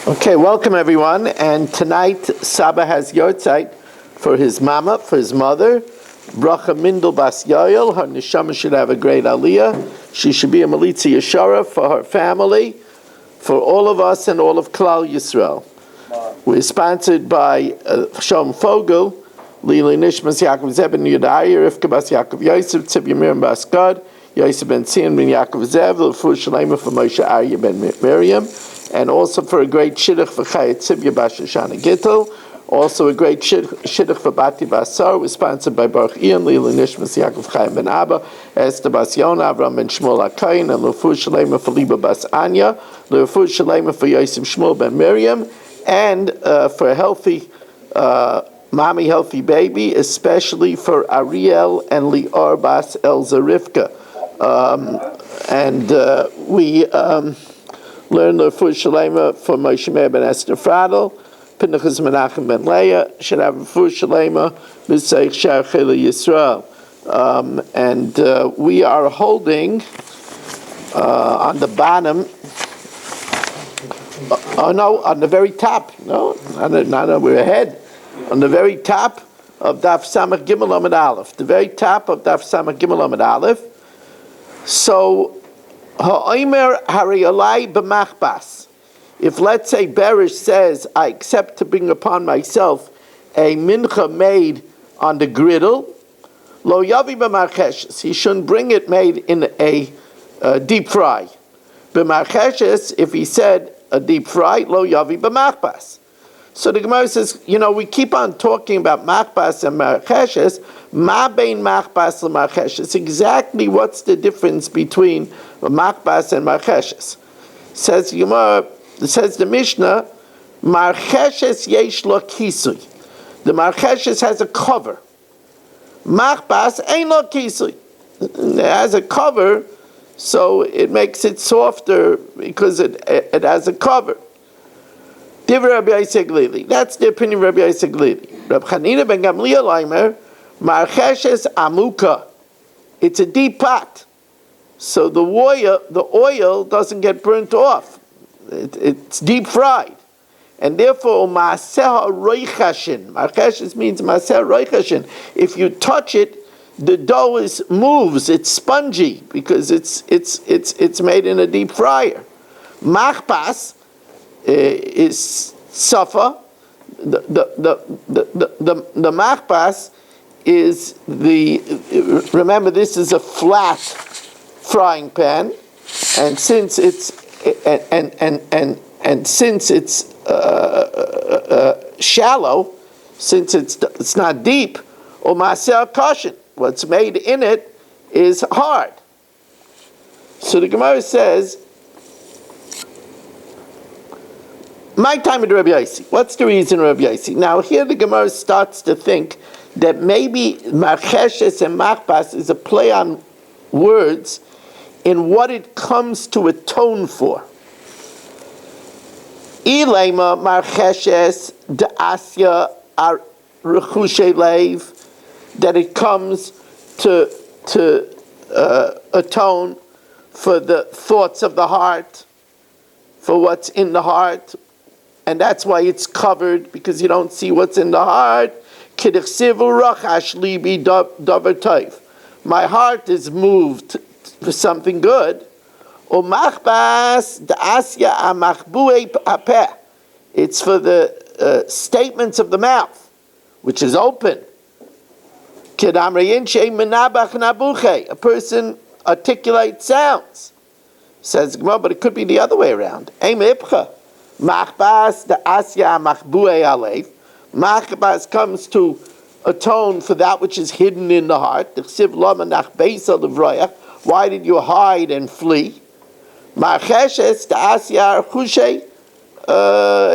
Okay, welcome everyone. And tonight, Saba has Yortzeit for his mama, for his mother. Bracha Mindel Bas Yoel. Her neshama should have a great aliyah. She should be a Malitza Yeshara for her family, for all of us and all of Klal Yisrael. We're sponsored by Shalom Fogel, Lili Nishmas Yaakov Zeb ben Yudaya, Rivka Bas Yaakov Yosef, Tzibya Miriam Bas Gad, Yosef ben Tzion ben Yaakov Zev, L'fu Shalema for Moshe Arya ben Miriam, and also for a great shidduch for Chayat Tzibya Bas Shoshana Gittel, also a great shidduch for Bati Basar, was sponsored by Baruch Ian, Lili Nishmas Yaakov Chaim ben Abba, Esther Bas Yona, Avram ben Shmuel HaKayin, and L'fu Shalema for Liba Bas Anya, L'fu Shalema for Yosef Shmuel ben Miriam, and for a healthy mommy, healthy baby, especially for Ariel and Lior Bas Elza Rivka. We learned the Rafur Shalema for Moshe Meir ben Esther Fradel, Pinchas Menachem ben Leah, should have Rafur Shalema, B'Seich Shar Chila Yisrael. We are holding on the bottom. On the very top. No, we're ahead. On the very top of Daf Samach Gimel Amud Aleph. The very top of Daf Samach Gimel Amud Aleph. So, Ha'omer Hariyalai b'machbas. If let's say Berish says, I accept to bring upon myself a mincha made on the griddle, lo yavi b'marcheshes. He shouldn't bring it made in a deep fry. B'marcheshes, if he said a deep fry, lo yavi b'machbas. So the Gemara says, we keep on talking about machbas and marcheshes. Ma bein machbas l'marcheshes. Exactly what's the difference between machbas and marcheshes? Says the Gemara, says the Mishnah, marcheshes yesh lo kisui. The marcheshes has a cover. Machbas ain't lo kisui. It has a cover, so it makes it softer because it has a cover. Rabbi Yosef Glili. That's the opinion of Rabbi Yosef Glili. Rabbi Chanina ben Gamliel Aimer, Marcheshes Amuka. It's a deep pot, so the oil doesn't get burnt off. It's deep fried, and therefore Maaseha Roichashin. Marcheshes means Maaseha Roichashin. If you touch it, the dough moves. It's spongy because it's made in a deep fryer. Machbas is safa. The machbas is remember this is a flat frying pan, and since it's shallow, since it's not deep, or maser kashin, what's made in it is hard. So the Gemara says, my time with Rabbi Yossi. What's the reason, Rabbi Yossi? Now here the Gemara starts to think that maybe marcheshes and machbas is a play on words in what it comes to atone for. Ilema marcheshes de asya ar rechushe leiv, that it comes to atone for the thoughts of the heart, for what's in the heart. And that's why it's covered, because you don't see what's in the heart. My heart is moved for something good. It's for the statements of the mouth, which is open. A person articulates sounds. Says Gemara, but it could be the other way around. Machbas the asya machbuei alev. Machbas comes to atone for that which is hidden in the heart. Why did you hide and flee? Marcheshes the asya chushay.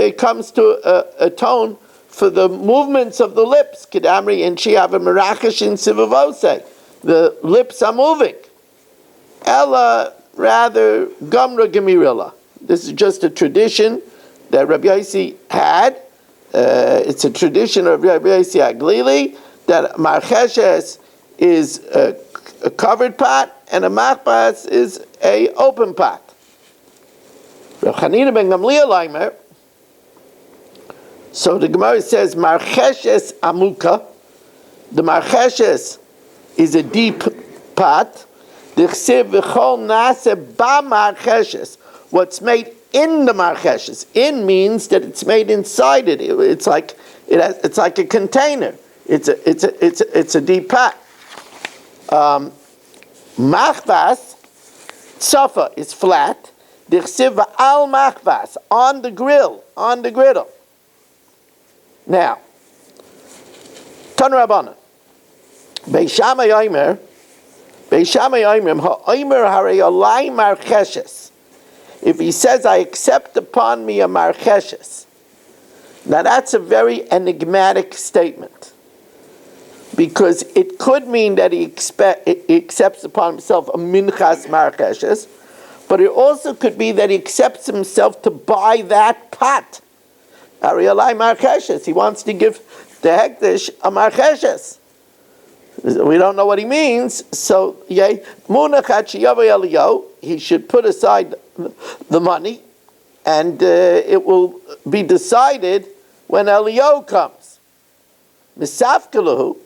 It comes to atone for the movements of the lips. Kedamri and shiava merachesh in sivavose. The lips are moving. Ella rather gamra gemirilla. This is just a tradition that Rabbi Yossi had. It's a tradition of Rabbi Yossi Aglili that marcheshes is a covered pot and a machbas is a open pot. Rav Chanina ben Gamliel Aimer, So the Gemara says, Marcheshes amuka. The marcheshes is a deep pot. What's made in the marcheshes? In means that it's made inside it. It's like a container. It's a deep pot. Machvas tzafa is flat. Dichsiv al machvas, on the griddle. Now, Tan Rabbana, Beis Shammai Omer ha'omer harei olai marcheshes. If he says, I accept upon me a marcheshes, now that's a very enigmatic statement, because it could mean that he accepts upon himself a minchas marcheshes, but it also could be that he accepts himself to buy that pot. Harei olai marcheshes. He wants to give the hekdesh a marcheshes. We don't know what he means, so he should put aside the money, and it will be decided when Eliyahu comes. Misafkalahu,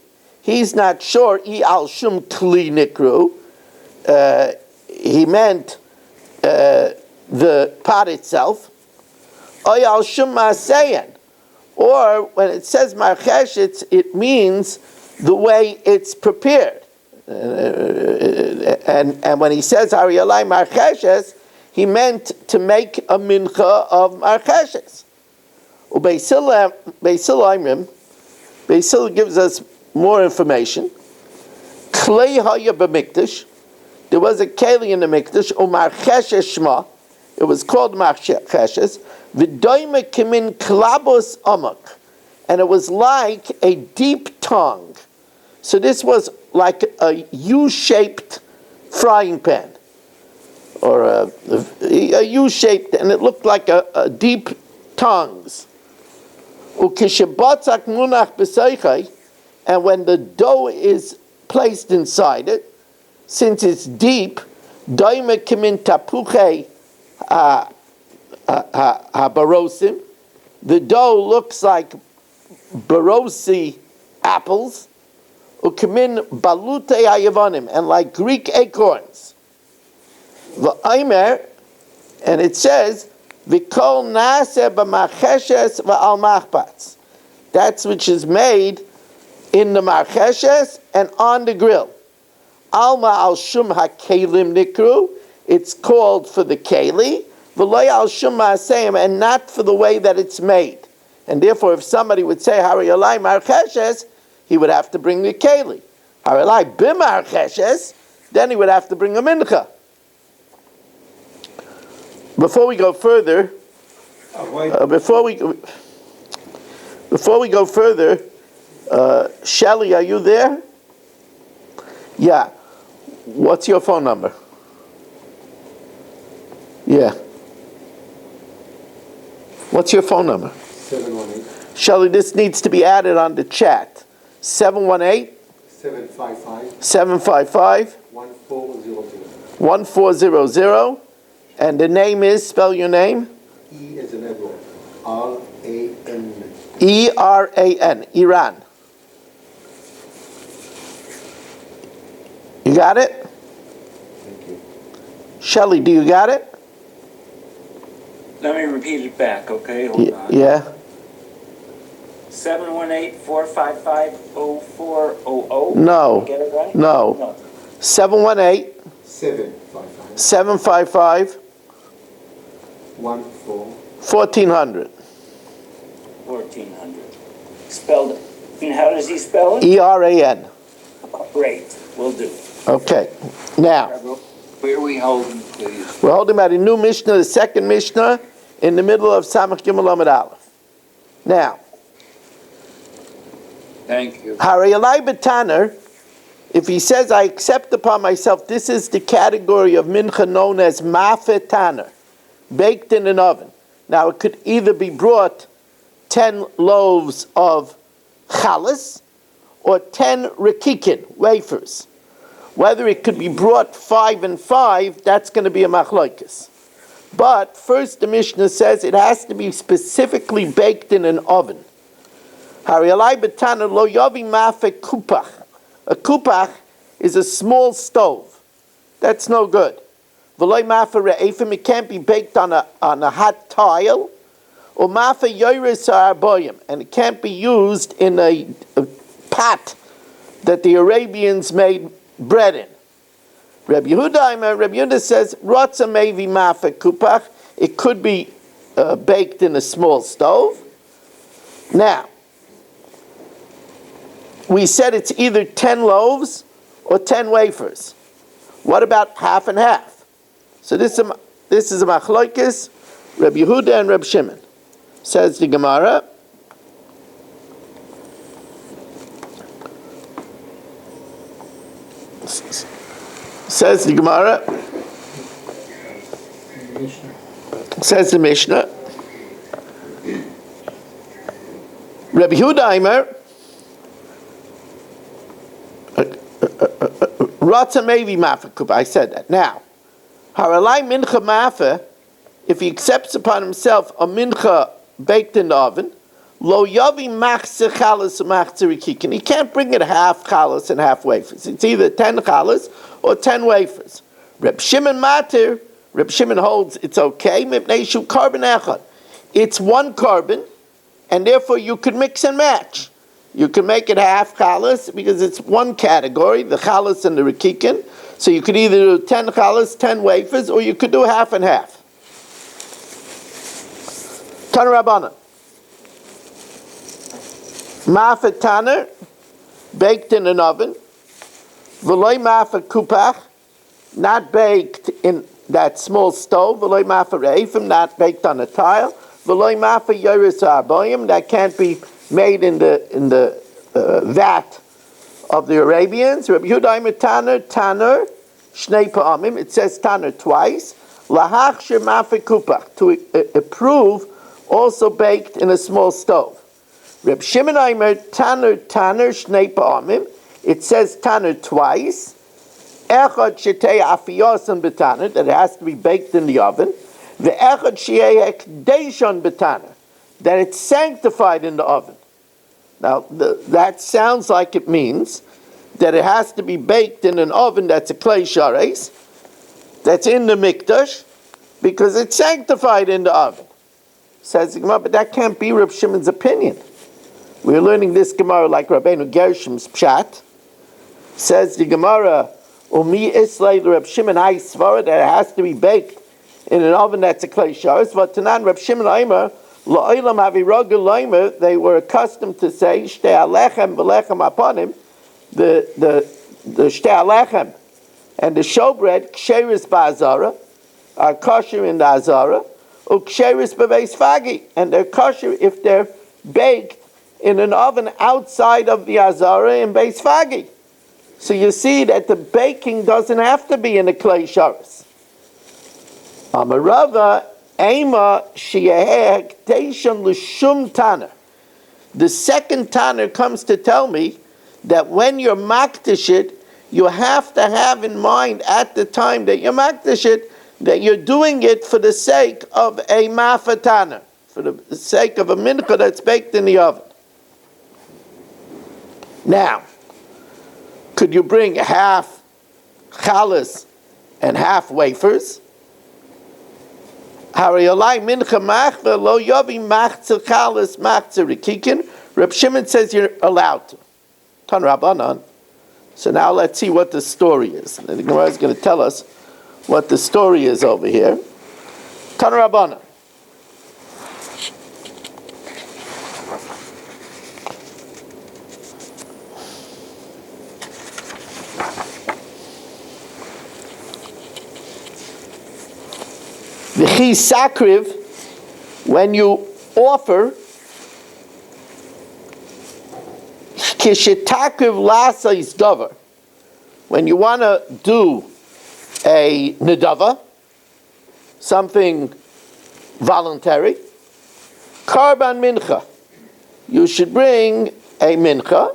he's not sure. Al shum kli nikru. He meant the pot itself. Al shum maseyan. Or when it says marchesh, it means the way it's prepared. And when he says Harei olai marcheshes, he meant to make a mincha of marcheshes. Beisil gives us more information. Klei haya b'mikdash. There was a keli in the mikdash, u'marcheshes shma. It was called marcheshes. V'doime kimin klabos amak. And it was like a deep tongue. So this was like a U-shaped frying pan, or a U-shaped, and it looked like a deep tongues. And when the dough is placed inside it, since it's deep, the dough looks like barosi apples, ukemin balute hayavanim, and like Greek acorns. V'aymer, and it says, v'kol naseh b'marcheshes v'al machpatz. That's which is made in the marcheshes and on the grill. Alma al shum hakelim nikru. It's called for the keli. V'loy al shum ma'aseim, and not for the way that it's made. And therefore, if somebody would say Harei olai marcheshes, he would have to bring the keli. Harei olai b'marcheshes, then he would have to bring a mincha. Before we go further, Shelley, are you there? Yeah. What's your phone number? Yeah. What's your phone number? 718. Shelley, this needs to be added on the chat. 718 755 1400. 1400. And the name is, spell your name. E as in Edward. R-A-N. E-R-A-N, Iran. You got it? Thank you. Shelley, do you got it? Let me repeat it back, okay? Hold on. Yeah. 718-455-0400. No. Get it right? No. 718 755 755 1400. 1400. Spelled, and how does he spell it? E-R-A-N. Great, will do. Okay. Now, Where are we holding, please? we're holding about a new Mishnah, the second Mishnah, in the middle of Samach Gimel Amud Aleph. Now, Thank you. Harei olai b'taner, if he says, I accept upon myself, this is the category of mincha known as mafet taner, baked in an oven. Now, it could either be brought 10 loaves of chalas or 10 rekikin, wafers. Whether it could be brought 5 and 5, that's going to be a machlokes. But first the Mishnah says it has to be specifically baked in an oven. Harialai betana lo yavi mafe kupach. A kupach is a small stove. That's no good. V'loy mafe re'efim, it can't be baked on a hot tile. Or mafe yoris ha'arboyim, and it can't be used in a pot that the Arabians made bread in. Rabbi Yehuda says, Rotza mevi mafe kupach, it could be baked in a small stove. Now, we said it's either 10 loaves or 10 wafers. What about half and half? So this is a machlokes, Rabbi Yehuda and Rabbi Shimon. Says the Gemara, says the Mishnah, Rabbi Yehuda Aimer, Ratza Mevi Mafa Kupa, I said that. Now, Haralai Mincha Mafa, if he accepts upon himself a mincha baked in the oven, lo yavi machze chalas machze rikikin. He can't bring it half chalas and half wafers. It's either 10 chalas or 10 wafers. Reb Shimon matir. Reb Shimon holds it's okay. Mipnei shu carbon echad. It's one carbon, and therefore you could mix and match. You can make it half chalas because it's one category, the chalas and the rikikin. So you could either do 10 chalas, 10 wafers, or you could do half and half. Tan Rabbana. Mafet Tanner, baked in an oven. V'loy mafet kupach, not baked in that small stove. V'loy mafet re'efim, not baked on a tile. V'loy mafet yoris ha'arboyim, that can't be made in the vat of the Arabians. Rabbi Yehuda Tanner, Shnei Pa'amim. It says Tanner twice. Lahachshir mafet kupach, to approve also baked in a small stove. Reb Shimon Aimer, Tanner, Shnei Pa'amim. It says Tanner twice. Echad shetei afiyosan b'tanner, that it has to be baked in the oven. Ve'echad she'ei hekdeshon b'tanner, that it's sanctified in the oven. Now, that sounds like it means that it has to be baked in an oven that's a clay shares, that's in the mikdash, because it's sanctified in the oven. Says the Gemara, but that can't be Reb Shimon's opinion. We're learning this Gemara like Rabbeinu Gershom's pshat. Says the Gemara, Umi Islay Reb Shimon I svara, that it has to be baked in an oven that's a clay shares. But Tanan Reb Shimon Aimer, La'olam Haviragul Aimer, they were accustomed to say Shtei Alechem v'Lechem Aponim, the Shtei Alechem and the showbread ksheris ba'azara are kosher in the azara. Uksheris beveis fagi, and they're kosher if they're baked in an oven outside of the azara in beis fagi. So you see that the baking doesn't have to be in a clay sharis. Amarava ema shieheh hekdeshon l'shum tanner. The second tanner comes to tell me that when you're makdish it, you have to have in mind at the time that you're makdish it, that you're doing it for the sake of a mafatana, for the sake of a mincha that's baked in the oven. Now, could you bring half chalas and half wafers? Hariyalai mincha machva lo yavi machzer chalas machzer rikikin. Reb Shimon says you're allowed to. Tan Rabbanan. So now let's see what the story is. And the Gemara is going to tell us what the story is over here. Tan Rabbanan. V'chi sakriv, when you offer, kishetakriv lasa is davar, when you want to do a nedava, something voluntary, karban mincha, you should bring a mincha.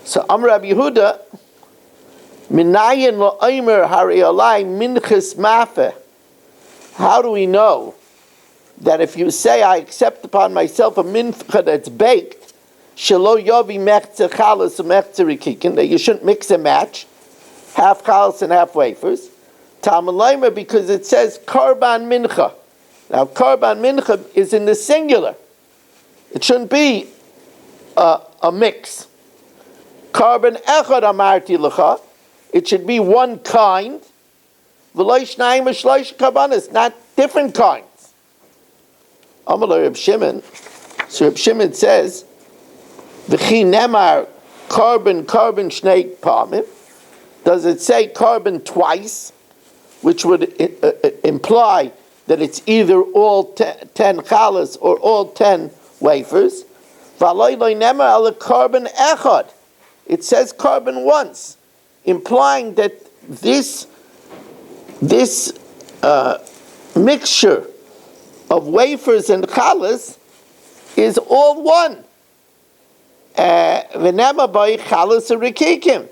So Amar Rabbi Yehuda, minayin lo omer hari alai minchas mafeh, how do we know that if you say, I accept upon myself a mincha that's baked, shelo yovi mechze chalas and mechze rikikin, that you shouldn't mix and match, half chalas and half wafers? Talmud Leimer, because it says karban mincha. Now, karban mincha is in the singular. It shouldn't be a mix. Karban echad amarti lecha. It should be one kind. V'lo shnayim v'shlosh karbanos, not different kinds. Amalei Reb Shimon. So Reb Shimon says, "V'chi nemar karban shnei pamim." Does it say karban twice, which would imply that it's either all 10 chalas or all 10 wafers? V'aloi lo nemar ala karban echad. It says karban once, implying that this mixture of wafers and chalas is all one. V'nema by chalas rikikim.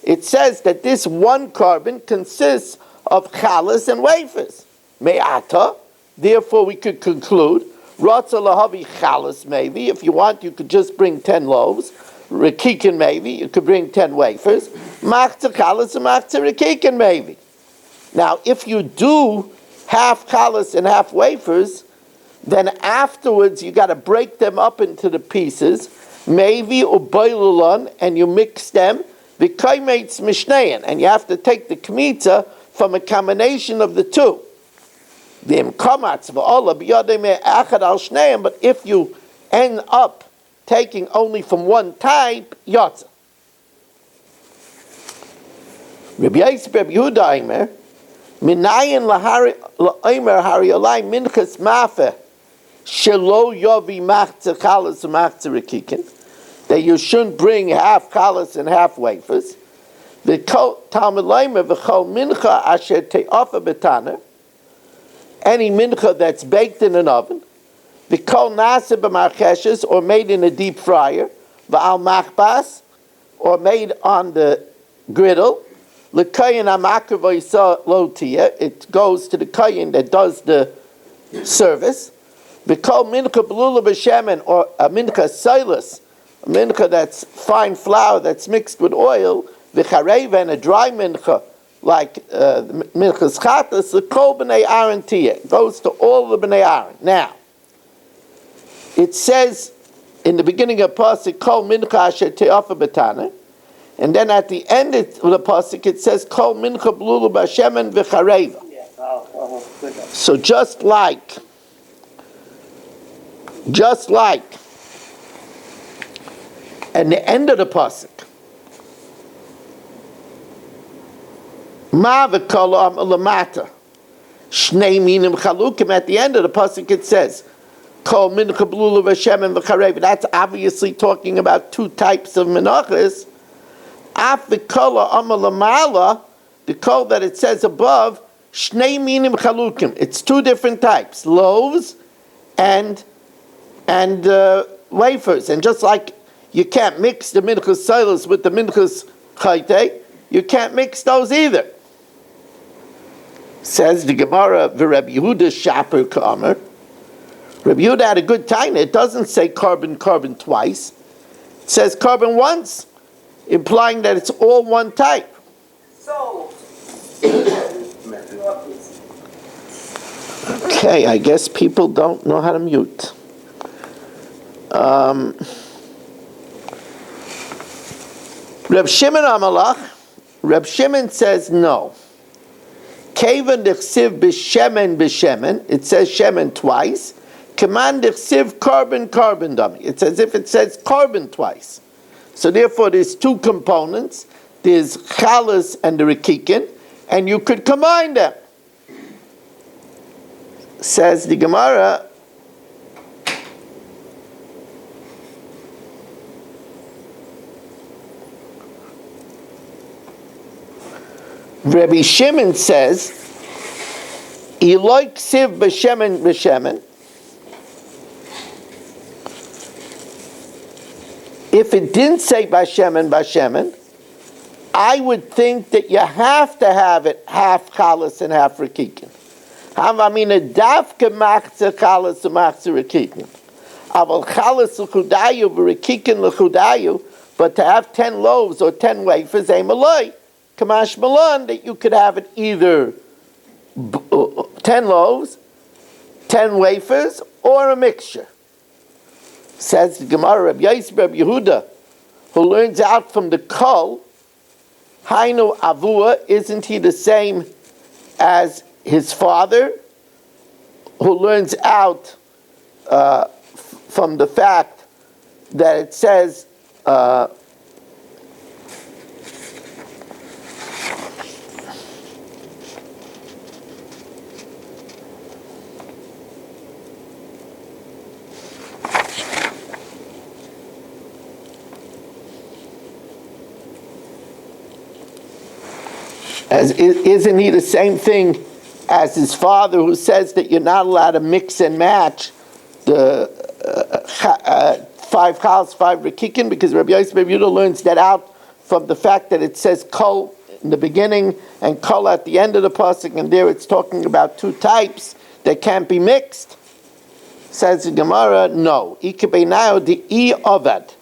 It says that this one carbon consists of chalas and wafers. Me'ata. Therefore, we could conclude, ratza lahavi chalas maybe. If you want, you could just bring 10 loaves. Rikikin maybe. You could bring 10 wafers. Machza chalas and machza rikikin maybe. Now, if you do half chalas and half wafers, then afterwards you got to break them up into the pieces, maybe ubaylulan, and you mix them, v'kaimeitz mishnein, and you have to take the kmitza from a combination of the two. But if you end up taking only from one type, yotza. Rabbi Yosef Rabbi Yehuda Aimer, minayin la'aimer hari olai minchas mafeh shelo yovi machze chalas and machze rikikin, that you shouldn't bring half chalas and half wafers. The Talmud Leimer v'chol mincha asher te'ofa betaner, any mincha that's baked in an oven, v'kol nase b'marcheshes, or made in a deep fryer, v'al machbas, or made on the griddle, l'kayin ha'makar v'yisa lo tiyeh, it goes to the kayin that does the service. V'kol mincha b'lula b'shemen, or a mincha soilus, a mincha that's fine flour that's mixed with oil, v'chareva, and a dry mincha, like minchas chatas, the kol b'nei Aaron tiyeh, goes to all the b'nei Aaron. Now, it says in the beginning of pasuk, kol mincha asher te'ofa b'taner, and then at the end of the pasuk it says kol mincha b'lula b'shemen v'chareva. So just like at the end of the pasuk, ma v'kol lamata shnei minim chalukim, at the end of the pasuk it says kol mincha b'lula v'shemen v'chareva. That's obviously talking about two types of menachos. Af v'kol lamala, the kol that it says above, shnei minim chalukim, it's two different types, loaves and wafers. And just like you can't mix the minchas soilus with the minchas chayte, you can't mix those either. Says the Gemara, v'Reb Yehuda shaper k'amer. Reb Yehuda had a good time. It doesn't say carbon twice. It says carbon once, implying that it's all one type. So, Okay, I guess people don't know how to mute. Reb Shimon Amalach, Reb Shimon says no. Kevan dechsiv b'shemen, it says shemen twice. Command dechsiv carbon dummy. It's as if it says carbon twice. So therefore there's two components. There's chalas and the rikikin, and you could combine them. Says the Gemara, Rabbi Shimon says, Eloi ksiv b'shemen. If it didn't say b'shemen, I would think that you have to have it half chalas and half rikikin. Havamina dafke machze chalas umachze rekikin. Aval chalas l'chudayu v'rekikin l'chudayu, but to have 10 loaves or 10 wafers, a malay, kamash malan, that you could have it either 10 loaves, 10 wafers, or a mixture. Says the Gemara, Rabbi Yosef, Rabbi Yehuda, who learns out from the kol, Hainu Avua, isn't he the same as his father, who learns out from the fact that it says, isn't he the same thing as his father, who says that you're not allowed to mix and match the 5 chalas, 5 rekikin, because Rabbi Yosef Rabbi Yehuda learns that out from the fact that it says kol in the beginning and kol at the end of the pasuk, and there it's talking about 2 types that can't be mixed. Says the Gemara, no. Now the ovad,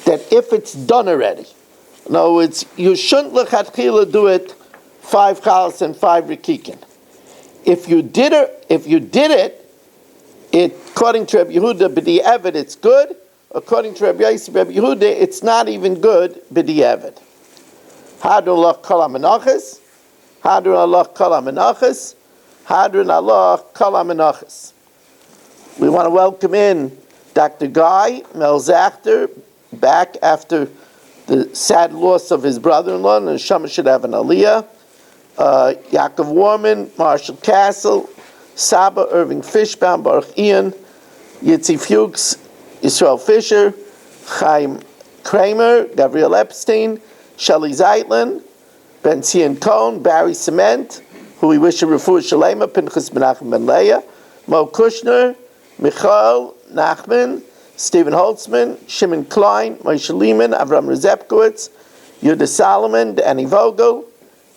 that if it's done already, in other words, you shouldn't lechatchila do it 5 chalas and 5 rekikin. If you did it, according to Rabbi Yehuda, b'di'evet it's good. According to Rabbi Yosef, Rabbi Yehuda, it's not even good b'di'evet. Hadron Allah kol hamenachos, hadron Allah kol hamenachos, hadron Allah kol hamenachos. We want to welcome in Dr. Guy Melzachter back after the sad loss of his brother-in-law, and Neshama should have an aliyah. Yaakov Warman, Marshall Castle, Saba Irving Fishbaum, Baruch Ian, Yitzi Fuchs, Yisrael Fisher, Chaim Kramer, Gabriel Epstein, Shelley Zeitlin, Ben Zion Cohn, Barry Cement, who we wish a refuah shalema, Pinchas Menachem Ben Leah, Mo Kushner, Michael Nachman, Stephen Holtzman, Shimon Klein, Moshe Lehman, Avram Rezepkowitz, Yehuda Solomon, Danny Vogel,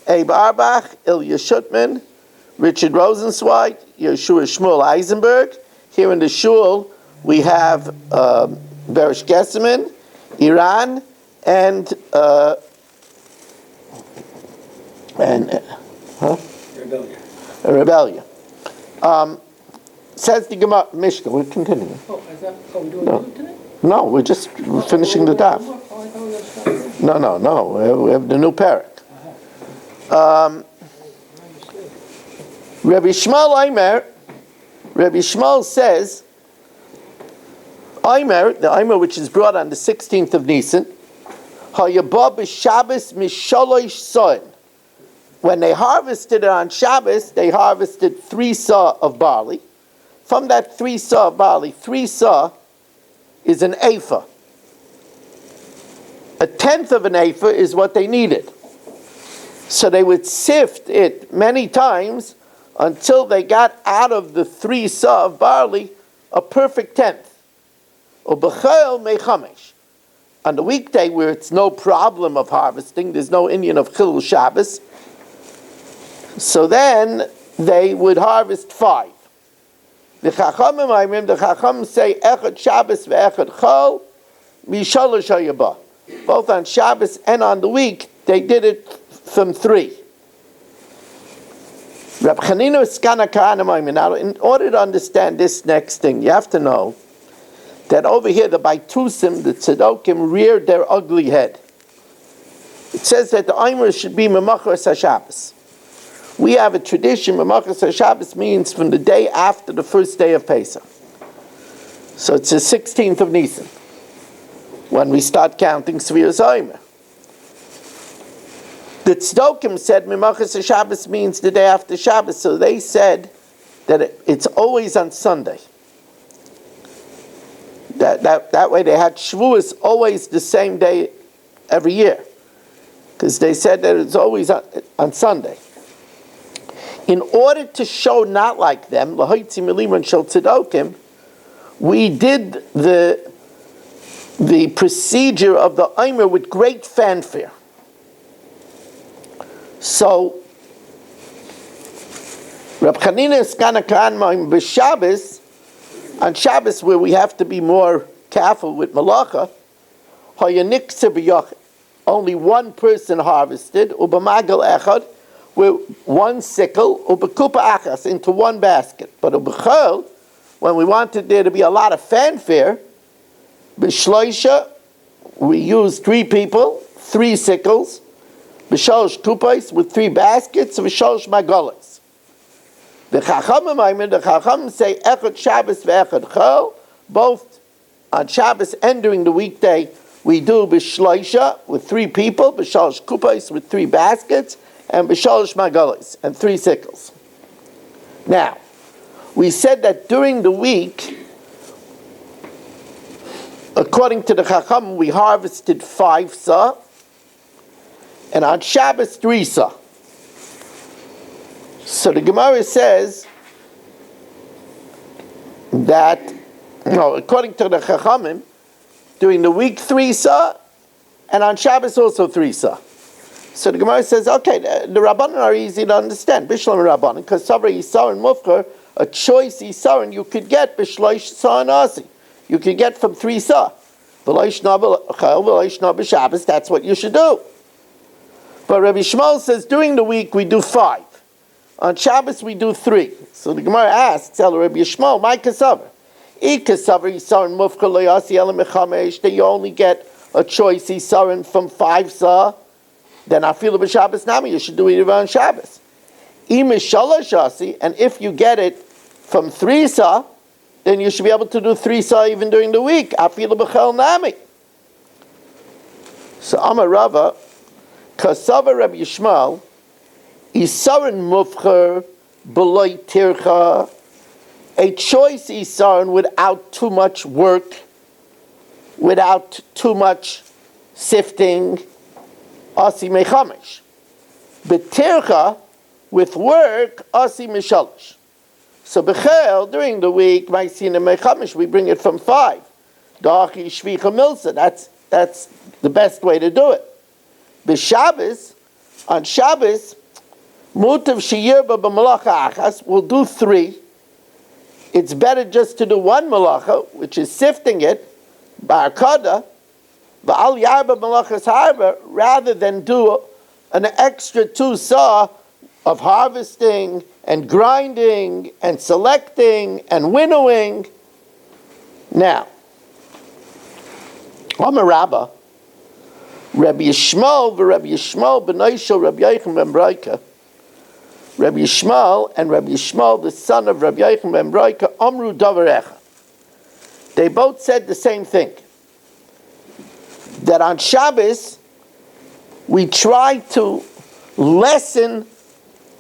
Abe Arbach, Ilya Shutman, Richard Rosenzweig, Yeshua Shmuel Eisenberg. Here in the shul we have Berish Gesseman, Iran, and Rebellion. Says the Gemara, Mishka, we're continuing. Oh, I thought, we're doing it today? No, we're just finishing the daf. No, we have the new parak. Rabbi Shmuel says, the Aimer which is brought on the 16th of Nisan, when they harvested it on Shabbos, they harvested 3 saw of barley. From that 3 saw of barley, 3 saw is an ephah. 1/10 of an ephah is what they needed. So they would sift it many times until they got out of the 3 saw of barley a perfect 1/10. Ubechel mechamesh. On the weekday where it's no problem of harvesting, there's no Indian of Chilul Shabbos, so then they would harvest 5. The Chachamim say Echad Shabbos ve'Echad Chol mishalosh hayabah. Both on Shabbos and on the week, they did it from 3. Reb Chanina Skana Kahana. Now, in order to understand this next thing, you have to know that over here, the Baitusim, the Tzedokim, reared their ugly head. It says that the Aimer should be Menachos HaShabbos. We have a tradition, Menachos HaShabbos means from the day after the first day of Pesach. So it's the 16th of Nisan, when we start counting Sviras Aimer. The Tzdokim said Menachos HaShabbos means the day after Shabbos, so they said that it's always on Sunday. That way they had Shavuos always the same day every year, because they said that it's always on Sunday. In order to show not like them, L'hoitzi Miliman Shel Tzedokim, we did the procedure of the Aimer with great fanfare. Reb Chanina is kana k'anmoim b'Shabbos, on Shabbos where we have to be more careful with malacha, hayanikse b'yochid, only one person harvested, ubamagal echad, with one sickle, ubekupa achas, into one basket. But ubechol, when we wanted there to be a lot of fanfare, b'shloisha, we used 3 people, 3 sickles, b'shalosh kupais, with 3 baskets, b'shalosh magalas. The Chachamim say echad Shabbos ve'echad chol, both on Shabbos and during the weekday, we do b'shloisha with 3 people, b'shalosh kupais with 3 baskets, and b'shalosh magalas, and 3 sickles. Now, we said that during the week, according to the Chacham, we harvested 5 sa, and on Shabbos 3 sa. So the Gemara says that, according to the Chachamim, during the week 3 sa, and on Shabbos also 3 sa. So the Gemara says, okay, the Rabbanan are easy to understand, Bishlam Rabbanan, because Savra Yisar and Mufcher, a choice Yisar, and you could get Bishloish sa and Asi. You could get from 3 sa. That's what you should do. But Rabbi Shmuel says during the week we do 5. On Shabbos we do 3. So the Gemara asks, tell Rabbi Shmuel, my kasavar. That you only get a choice Yisarin from 5 sa, then afilu b'Shabbos nami, you should do it on Shabbos. And if you get it from 3 sa, then you should be able to do 3 sa even during the week. Afilu b'chel nami. So Amar Rava, Kasava Rabbi Yishmael, Isarin mufcher b'loy tircha, a choice Isarin without too much work, without too much sifting, asi mechamish. B'tircha, with work, asi meshalish. So b'chel, during the week, ma'asina mechamish, we bring it from 5. Da'achi shvicha milsa, that's the best way to do it. B'Shabbos, on Shabbos, mutav sheyirba b'malacha achas, we'll do 3. It's better just to do 1 malacha, which is sifting it, ba'akada, ba'al yarba malachas harba, rather than do an extra 2 sa of harvesting and grinding and selecting and winnowing. Now, Amar Rabba, Rabbi Yishmael v'Rabbi Yishmael b'noisho Rabbi Yochanan ben Broika. Rabbi Yishmael and Rabbi Yishmael, the son of Rabbi Yochanan ben Broika, Amru davar echad. They both said the same thing. That on Shabbos, we try to lessen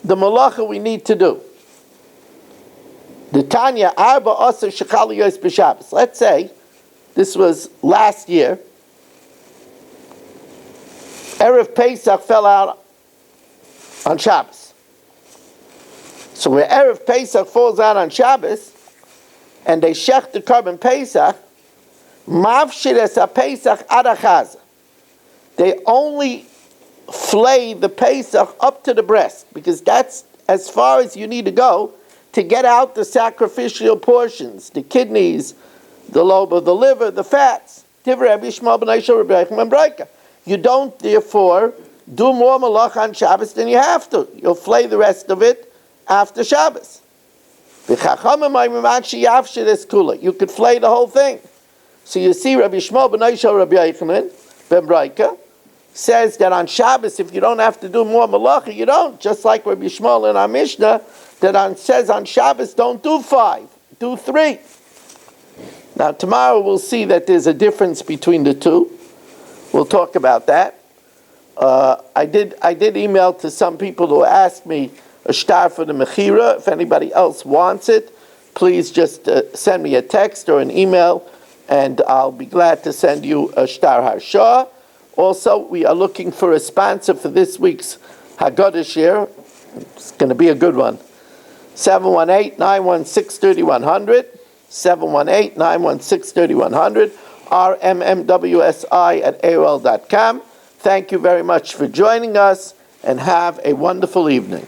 the malacha we need to do. The Tanya, Arba Asar Shechal Yos b'Shabbos. Let's say, this was last year, Erev Pesach fell out on Shabbos. So where Erev Pesach falls out on Shabbos, and they shech the carbon Pesach, Mavshir es ha-Pesach adachaz. They only flay the Pesach up to the breast, because that's as far as you need to go to get out the sacrificial portions, the kidneys, the lobe of the liver, the fats. You don't, therefore, do more malach on Shabbos than you have to. You'll flay the rest of it after Shabbos. You could flay the whole thing. So you see, Rabbi Shmuel ben Rabbi Yochanan ben Broika says that on Shabbos, if you don't have to do more malacha, you don't. Just like Rabbi Shmuel in our Mishnah, that says on Shabbos, don't do 5, do 3. Now tomorrow we'll see that there's a difference between the two. We'll talk about that. I did email to some people who asked me a shtar for the mechira. If anybody else wants it, please just send me a text or an email, and I'll be glad to send you a shtar harshah. Also, we are looking for a sponsor for this week's Haggadah Shir. It's going to be a good one. 718-916-3100, 718-916-3100, rmmwsi@aol.com. Thank you very much for joining us, and have a wonderful evening.